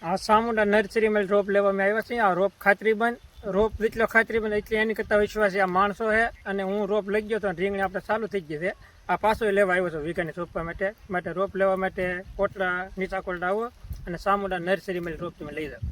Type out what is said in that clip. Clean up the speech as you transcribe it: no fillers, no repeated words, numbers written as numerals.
આ સામુંડા નર્સરીમાં રોપ લેવામાં આવ્યા છે. આ રોપ ખાતરીબંધ રોપ જેટલો ખાતરીબંધ એટલે એની કરતાં વિશ્વાસી આ માણસો છે. અને હું રોપ લઈ ગયો તો રીંગણી આપણે ચાલુ થઈ ગઈ છે. આ પાછો લેવા આવ્યો છું વીઘાની સોંપવા માટે રોપ લેવા માટે કોટડા નીચા કોટડા આવો અને સામુંડા નર્સરીમાં રોપ તમે લઈ જાઓ.